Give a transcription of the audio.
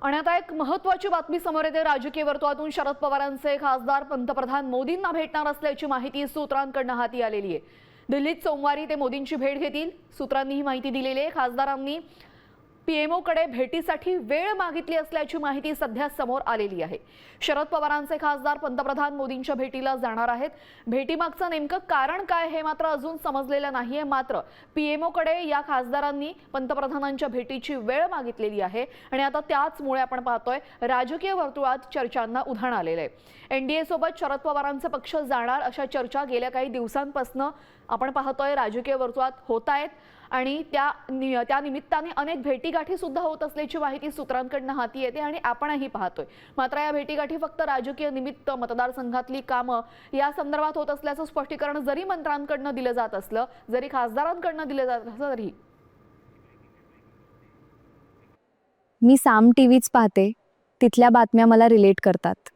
आणि आता एक महत्त्वाची बातमी समोर येते। राजकीय वर्तुळातून शरद पवारांचे खासदार पंतप्रधान मोदींना भेटणार असल्याची माहिती सूत्रांकडून हाती आलेली आहे। दिल्लीत सोमवारी ते मोदींची भेट घेतील। सूत्रांनी ही माहिती दिलेली आहे। खासदारांनी पीएमओकडे भेटीसाठी वेळ मागितली असल्याची माहिती सध्या समोर आलेली आहे। शरद पवारांचे खासदार पंतप्रधान मोदींच्या भेटीला जाणार आहेत। भेटीमागचं नेमकं कारण काय हे मात्र अजून समजलेलं नाहीये। मात्र पीएमओकडे या खासदारांनी पंतप्रधानांच्या भेटीची वेळ मागितलेली आहे आणि आता त्याचमुळे आपण पाहतोय राजकीय वर्तुळात चर्चांना उधाण आलेलं आहे। एनडीए सोबत शरद पवारांचे पक्ष जाणार अशा चर्चा गेल्या काही दिवसांपासून आपण पाहतोय राजकीय वर्तुळात होत आहेत आणि त्या निमित्ताने अनेक भेटीगाठी सुद्धा होत असल्याची माहिती सूत्रांकडून हाती येते आणि आपणही पाहतोय। मात्र या भेटीगाठी फक्त राजकीय निमित्त मतदारसंघातली कामं या संदर्भात होत असल्याचं स्पष्टीकरण जरी मंत्र्यांकडून दिलं जात असलं, जरी खासदारांकडून दिलं जात असलं तरी मी साम टीव्हीच पाहते, तिथल्या बातम्या मला रिलेट करतात।